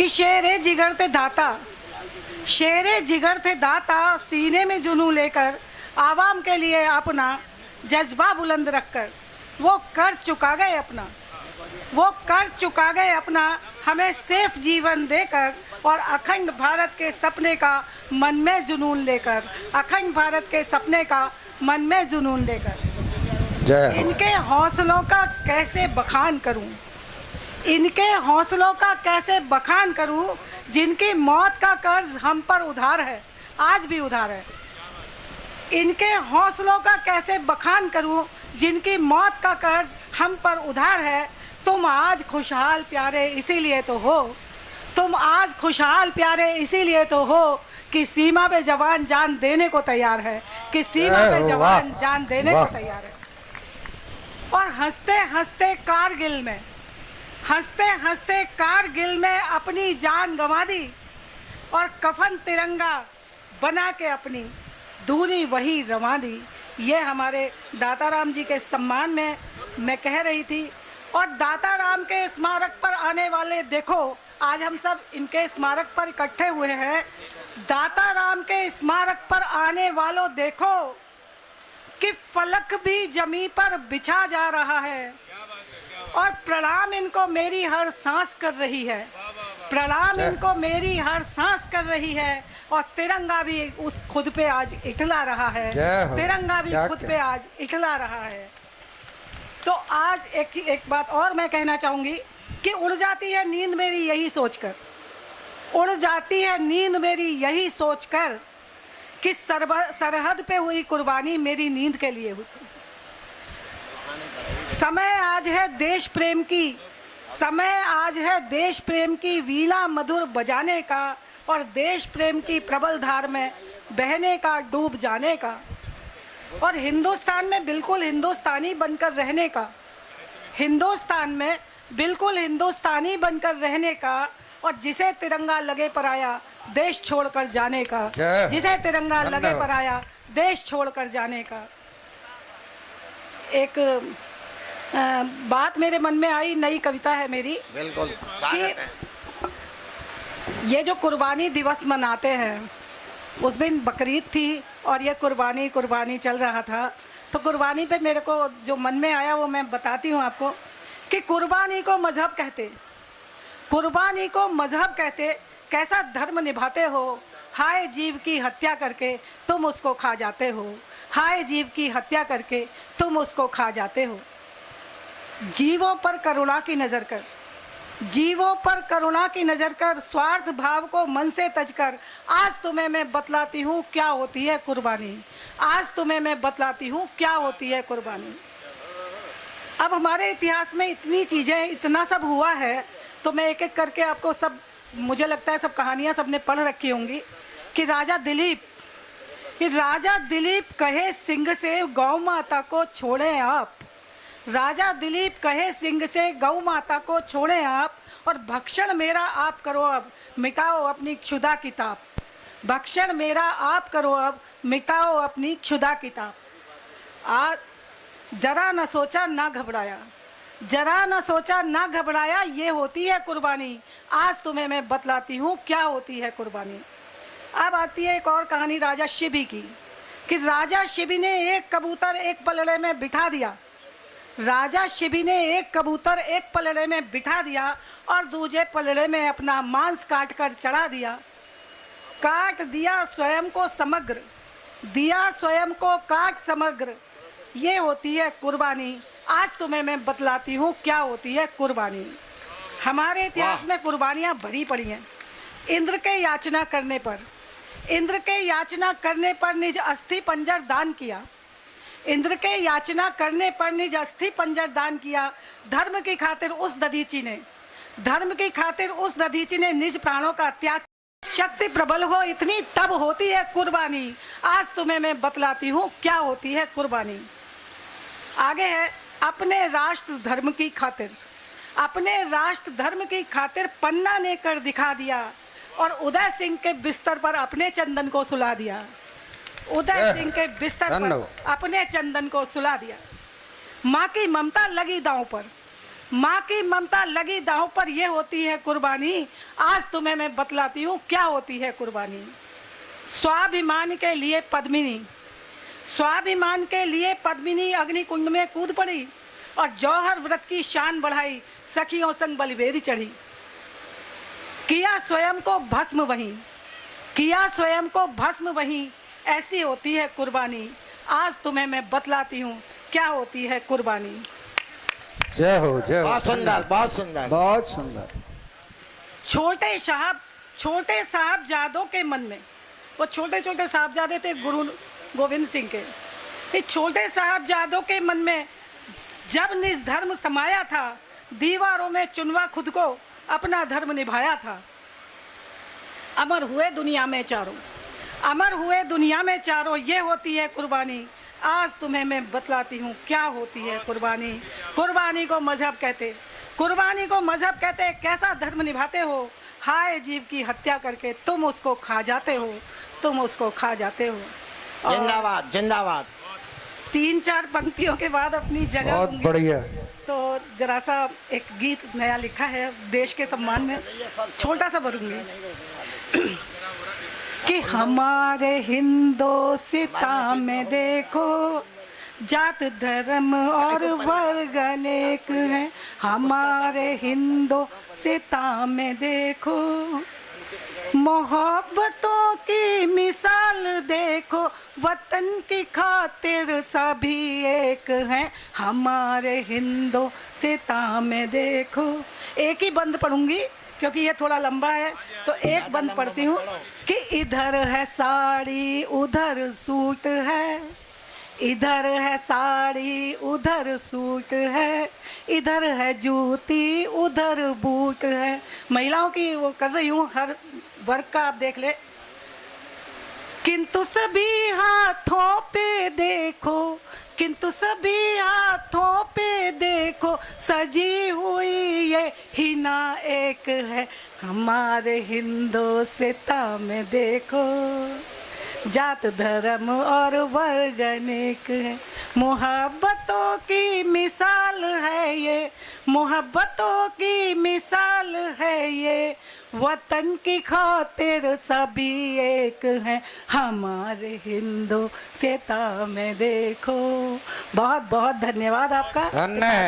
कि शेरे जिगर थे दाता, शेरे जिगर थे दाता, सीने में जुनून लेकर आवाम के लिए अपना जज्बा बुलंद रखकर वो कर चुका गए अपना, वो कर चुका गए अपना, हमें सेफ जीवन देकर और अखंड भारत के सपने का मन में जुनून लेकर, अखंड भारत के सपने का मन में जुनून लेकर। इनके हौसलों का कैसे बखान करूं, इनके हौसलों का कैसे बखान करूं, जिनकी मौत का कर्ज हम पर उधार है, आज भी उधार है। इनके हौसलों का कैसे बखान करूं, जिनकी मौत का कर्ज हम पर उधार है। तुम आज खुशहाल प्यारे इसीलिए तो हो, तुम आज खुशहाल प्यारे इसीलिए तो हो कि सीमा पे जवान जान देने को तैयार है, कि सीमा पे जवान जान देने को तैयार है। और हंसते हंसते कारगिल में, हंसते हंसते कारगिल में अपनी जान गंवा दी और कफन तिरंगा बना के अपनी धूनी वही रवा दी। ये हमारे दाताराम जी के सम्मान में मैं कह रही थी। और दाताराम के स्मारक पर आने वाले, देखो आज हम सब इनके स्मारक पर इकट्ठे हुए हैं, दाताराम के स्मारक पर आने वालों देखो कि फलक भी जमी पर बिछा जा रहा है और प्रणाम इनको मेरी हर सांस कर रही है, प्रणाम इनको मेरी हर सांस कर रही है। और तिरंगा भी उस खुद पे आज इटला रहा है, तिरंगा भी खुद पे आज इटला रहा है। तो आज एक बात और मैं कहना चाहूंगी कि उड़ जाती है नींद मेरी यही सोचकर, उड़ जाती है नींद मेरी यही सोचकर कि सरहद पे हुई कुर्बानी मेरी नींद के लिए हुई। समय आज है देश प्रेम की, समय आज है देश प्रेम की वीणा मधुर बजाने का और देश प्रेम की प्रबल धार में बहने का, डूब जाने का। और हिंदुस्तान में बिल्कुल हिंदुस्तानी बनकर रहने का, हिंदुस्तान में बिल्कुल हिंदुस्तानी बनकर रहने का। और जिसे तिरंगा लगे पराया देश छोड़कर जाने का, जिसे तिरंगा लगे पराया देश छोड़कर जाने का। एक बात मेरे मन में आई, नई कविता है मेरी, बिल्कुल कि ये जो कुर्बानी दिवस मनाते हैं, उस दिन बकरीद थी और ये कुर्बानी कुर्बानी चल रहा था। तो कुर्बानी पे मेरे को जो मन में आया वो मैं बताती हूँ आपको कि कुर्बानी को मजहब कहते, कुर्बानी को मजहब कहते, कैसा धर्म निभाते हो, हाय जीव की हत्या करके तुम उसको खा जाते हो, हाय जीव की हत्या करके तुम उसको खा जाते हो। जीवों पर करुणा की नज़र कर, जीवों पर करुणा की नज़र कर, स्वार्थ भाव को मन से तज कर, आज तुम्हें मैं बतलाती हूँ क्या होती है कुर्बानी, आज तुम्हें मैं बतलाती हूँ क्या होती है कुर्बानी। अब हमारे इतिहास में इतनी चीज़ें, इतना सब हुआ है, तो मैं एक एक करके आपको सब, मुझे लगता है सब कहानियाँ सबने पढ़ रखी होंगी। कि राजा दिलीप कहे सिंह से गौ माता को छोड़े आप, राजा दिलीप कहे सिंह से गौ माता को छोड़े आप, और भक्षण मेरा आप करो अब, मिटाओ अपनी क्षुधा किताब, भक्षण मेरा आप करो अब, मिटाओ अपनी क्षुधा किताब। आज जरा न सोचा ना घबराया, जरा न सोचा ना घबराया, ये होती है कुर्बानी, आज तुम्हें मैं बतलाती हूँ क्या होती है कुर्बानी। अब आती है एक और कहानी राजा शिबी की, कि राजा शिबी ने एक कबूतर एक पलड़े में बिठा दिया, राजा शिबी ने एक कबूतर एक पलड़े में बिठा दिया और दूसरे पलड़े में अपना मांस काट कर चढ़ा दिया, काट दिया स्वयं को समग्र, दिया स्वयं को काट समग्र, ये होती है कुर्बानी, आज तुम्हें मैं बतलाती हूँ क्या होती है कुर्बानी। हमारे इतिहास में कुर्बानियाँ भरी पड़ी हैं। इंद्र के याचना करने पर, इंद्र के याचना करने पर निज अस्थि पंजर दान किया, इंद्र के याचना करने पर निज अस्थि पंजर दान किया। धर्म की खातिर उस दधीची ने, धर्म की खातिर उस दधीची ने निज प्राणों का त्याग। शक्ति प्रबल हो इतनी तब होती है कुर्बानी, आज तुम्हें मैं बतलाती हूँ क्या होती है कुर्बानी। आगे है, अपने राष्ट्र धर्म की खातिर, अपने राष्ट्र धर्म की खातिर पन्ना ने कर दिखा दिया और उदय सिंह के बिस्तर पर अपने चंदन को सुला दिया, उदय सिंह के बिस्तर पर अपने चंदन को सुला दिया। माँ की ममता लगी दांव पर, माँ की ममता लगी दांव पर, ये होती है कुर्बानी। आज तुम्हें मैं बतलाती हूँ क्या होती है कुर्बानी। स्वाभिमान के लिए पद्मिनी, स्वाभिमान के लिए पद्मिनी अग्निकुंड में कूद पड़ी और जौहर व्रत की शान बढ़ाई, सखियों संग बलिवेदी चढ़ी। किया स्वयं को भस्म वहीं, किया स्वयं को भस्म वहीं, ऐसी होती है कुर्बानी। आज तुम्हें मैं बतलाती हूँ क्या होती है कुर्बानी। जय हो, जय हो। बहुत सुंदर, बहुत सुंदर, बहुत सुंदर। छोटे साहबजादों के मन में, वो छोटे छोटे साहबजादे थे गुरु गोविंद सिंह के, इस छोटे साहबजादों के मन में जब निज धर्म समाया था, दीवारों में चुनवा खुद को, अपना धर्म निभाया था। अमर हुए दुनिया में चारों, अमर हुए दुनिया में चारों, ये होती है कुर्बानी। आज तुम्हें मैं बतलाती हूँ क्या होती है कुर्बानी। कुर्बानी को मजहब कहते, कुर्बानी को मजहब कहते। कैसा धर्म निभाते हो, हाय जीव की हत्या करके तुम उसको खा जाते हो, तुम उसको खा जाते हो। जिंदाबाद, जिंदाबाद। 3-4 पंक्तियों के बाद अपनी जगह बहुत लूंगी। बढ़िया। तो जरा सा एक गीत नया लिखा है देश के सम्मान में, छोटा सा भरूंगी कि हमारे हिंदुस्तान में देखो जात धर्म और वर्ग अनेक है। हमारे हिंदुस्तान में देखो मोहब्बतों की मिसाल देखो, वतन की खातिर सभी एक हैं। हमारे हिंदुस्तान में देखो, एक ही बंद पढ़ूंगी क्योंकि ये थोड़ा लंबा है, तो एक बंद पढ़ती हूँ कि इधर है साड़ी उधर सूट है, इधर है साड़ी उधर सूट है, इधर है जूती उधर बूट है। महिलाओं की वो कर रही हूँ, हर वर्ग का आप देख ले। किंतु सभी हाथों पे देखो, किंतु सभी हाथों पे देखो, सजी हुई ये हिना एक है। हमारे हिंदुस्तान में देखो जात धर्म और वर्ग अनेक है। मोहब्बतों की मिसाल है ये, मोहब्बतों की मिसाल है ये, वतन की खातिर सभी एक हैं। हमारे हिंदुस्तान में देखो। बहुत बहुत धन्यवाद आपका। धन्य है।